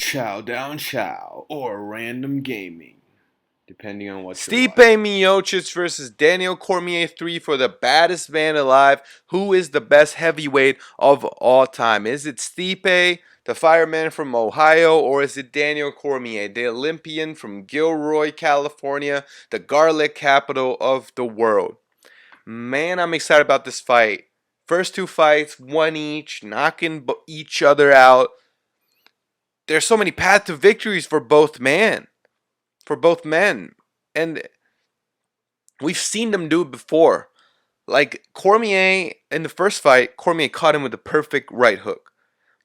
Chow Down Chow or Random Gaming, depending on what you're Stipe watching. Miocic versus Daniel Cormier 3 for the baddest man alive. Who is the best heavyweight of all time? Is it Stipe, the fireman from Ohio, or is it Daniel Cormier, the Olympian from Gilroy, California, the garlic capital of the world? Man, I'm excited about this fight. First two fights, one each, knocking each other out. There's so many paths to victories for both men. And we've seen them do it before. Like Cormier in the first fight, Cormier caught him with the perfect right hook.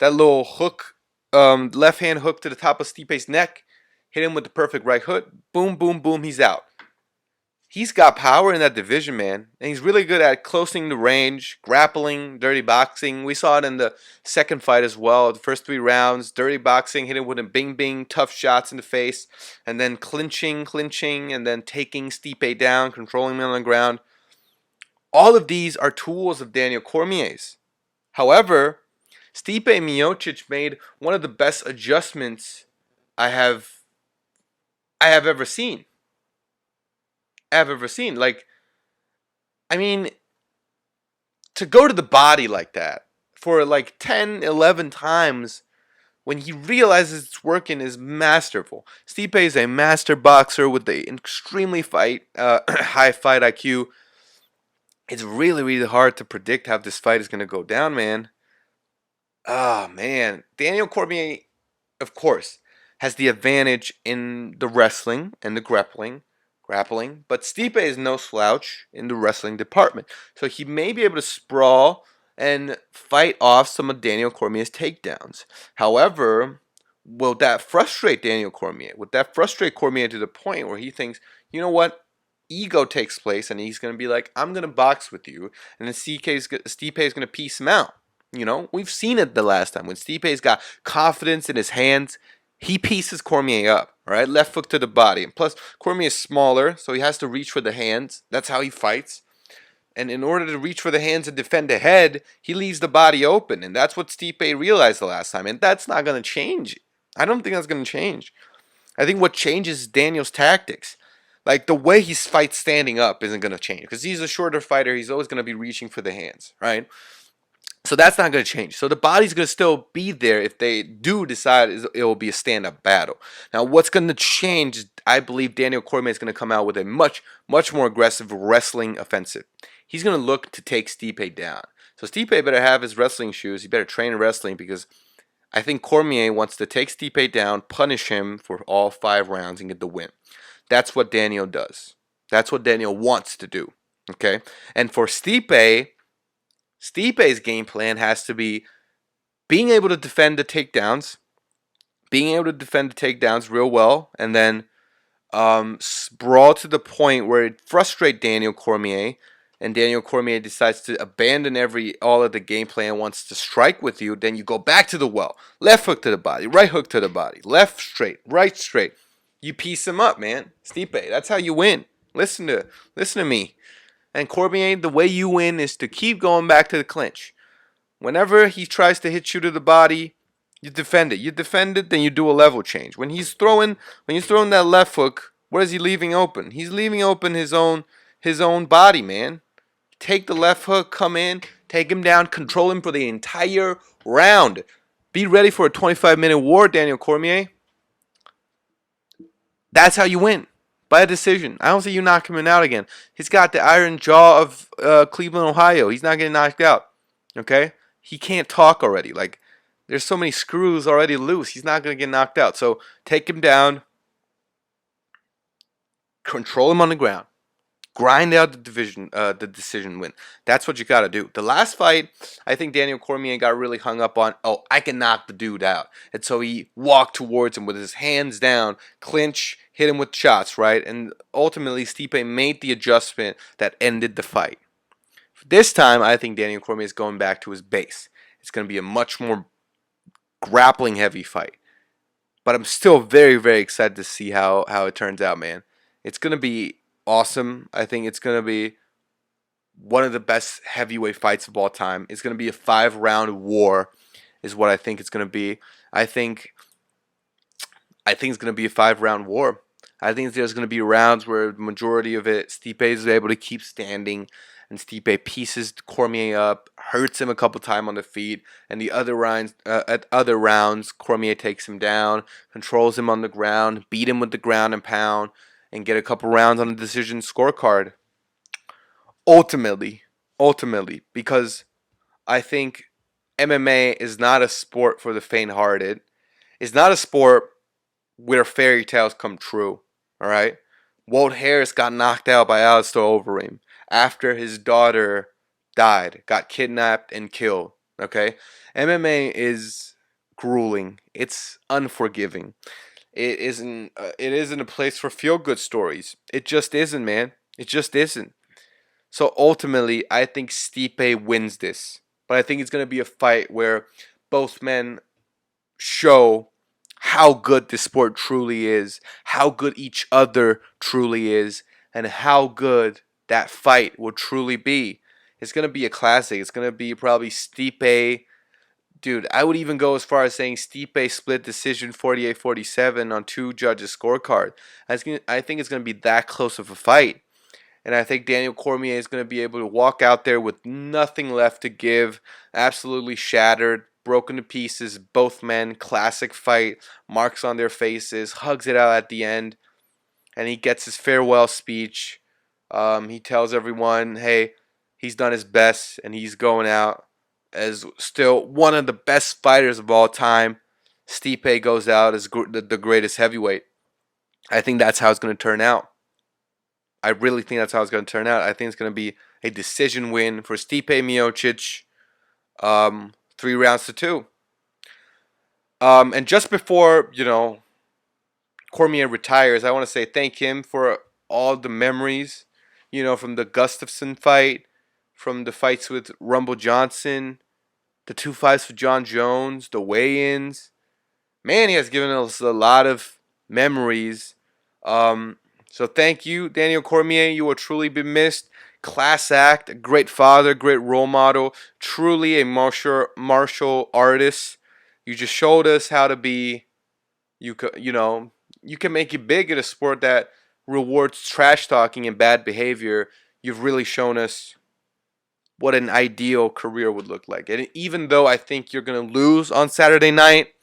That little hook, left hand hook to the top of Stipe's neck, hit him with the perfect right hook. Boom, boom, boom, he's out. He's got power in that division, man. And he's really good at closing the range, grappling, dirty boxing. We saw it in the second fight as well. The first 3 rounds, dirty boxing, hitting with a bing bing, tough shots in the face, and then clinching, and then taking Stipe down, controlling him on the ground. All of these are tools of Daniel Cormier's. However, Stipe Miocic made one of the best adjustments I have I have ever seen. Like, I mean, to go to the body like that for like 10, 11 times when he realizes it's working is masterful. Stipe is a master boxer with an extremely high fight IQ. It's really, really hard to predict how this fight is going to go down, man. Oh, man. Daniel Cormier, of course, has the advantage in the wrestling and the grappling, but Stipe is no slouch in the wrestling department. So he may be able to sprawl and fight off some of Daniel Cormier's takedowns. However, will that frustrate Daniel Cormier? Would that frustrate Cormier to the point where he thinks, you know what? Ego takes place and he's going to be like, I'm going to box with you. And then Stipe is going to piece him out. You know, we've seen it the last time. When Stipe's got confidence in his hands, he pieces Cormier up, right? Left hook to the body. And plus, Cormier is smaller, so he has to reach for the hands. That's how he fights. And in order to reach for the hands and defend the head, he leaves the body open. And that's what Stipe realized the last time. And that's not going to change. I don't think that's going to change. I think what changes is Daniel's tactics. Like the way he fights standing up isn't going to change because he's a shorter fighter. He's always going to be reaching for the hands, right? So that's not going to change. So the body's going to still be there if they do decide it will be a stand-up battle. Now, what's going to change? I believe Daniel Cormier is going to come out with a much, much more aggressive wrestling offensive. He's going to look to take Stipe down. So Stipe better have his wrestling shoes. He better train wrestling because I think Cormier wants to take Stipe down, punish him for all 5 rounds, and get the win. That's what Daniel does. That's what Daniel wants to do. Okay? And for Stipe's game plan has to be being able to defend the takedowns, real well, and then sprawl to the point where it frustrates Daniel Cormier, and Daniel Cormier decides to abandon all of the game plan, wants to strike with you. Then you go back to the well, left hook to the body, right hook to the body, left straight, right straight. You piece him up, man. Stipe, that's how you win. Listen to me. And Cormier, the way you win is to keep going back to the clinch. Whenever he tries to hit you to the body, you defend it. You defend it, then you do a level change. When he's throwing that left hook, what is he leaving open? He's leaving open his own body, man. Take the left hook, come in, take him down, control him for the entire round. Be ready for a 25-minute war, Daniel Cormier. That's how you win. By a decision. I don't see you knock him out again. He's got the iron jaw of Cleveland, Ohio. He's not getting knocked out. Okay? He can't talk already. Like, there's so many screws already loose. He's not going to get knocked out. So, take him down. Control him on the ground. Grind out the decision win. That's what you got to do. The last fight, I think Daniel Cormier got really hung up on, oh, I can knock the dude out. And so he walked towards him with his hands down, clinch, hit him with shots, right? And ultimately, Stipe made the adjustment that ended the fight. This time, I think Daniel Cormier is going back to his base. It's going to be a much more grappling heavy fight. But I'm still very, very excited to see how it turns out, man. It's going to be awesome. I think it's going to be one of the best heavyweight fights of all time. It's going to be a 5-round war is what I think it's going to be. I think I think it's going to be a 5-round war. I think there's going to be rounds where the majority of it, Stipe is able to keep standing, and Stipe pieces Cormier up, hurts him a couple times on the feet, and the other rounds, Cormier takes him down, controls him on the ground, beat him with the ground and pound, and get a couple rounds on the decision scorecard. Ultimately, because I think MMA is not a sport for the faint-hearted. It's not a sport where fairy tales come true. All right, Walt Harris got knocked out by Alistair Overeem after his daughter died, got kidnapped and killed. Okay, MMA is grueling. It's unforgiving. It isn't. It isn't a place for feel-good stories. It just isn't, man. It just isn't. So ultimately, I think Stipe wins this, but I think it's gonna be a fight where both men show how good this sport truly is, how good each other truly is, and how good that fight will truly be. It's going to be a classic. It's going to be probably Stipe. Dude, I would even go as far as saying Stipe split decision 48-47 on 2 judges' scorecard. I think it's going to be that close of a fight. And I think Daniel Cormier is going to be able to walk out there with nothing left to give, absolutely shattered, broken to pieces. Both men, classic fight, marks on their faces, hugs it out at the end, and he gets his farewell speech. He tells everyone, hey, he's done his best, and he's going out as still one of the best fighters of all time. Stipe goes out as the greatest heavyweight. I think that's how it's going to turn out. I really think that's how it's going to turn out. I think it's going to be a decision win for Stipe Miocic, 3-2 rounds. And just before, Cormier retires, I want to say thank him for all the memories, from the Gustafsson fight, from the fights with Rumble Johnson, the 2 fights with John Jones, the weigh-ins. Man, he has given us a lot of memories. So thank you, Daniel Cormier. You will truly be missed. Class act, a great father, great role model, truly a martial artist. You just showed us how to be. You can make it big in a sport that rewards trash talking and bad behavior. You've really shown us what an ideal career would look like. And even though I think you're gonna lose on Saturday night,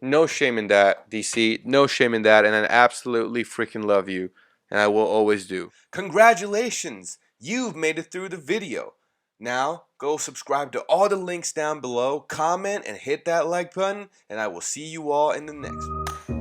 no shame in that, DC. No shame in that, and I absolutely freaking love you, and I will always do. Congratulations! You've made it through the video. Now, go subscribe to all the links down below, comment, and hit that like button, and I will see you all in the next one.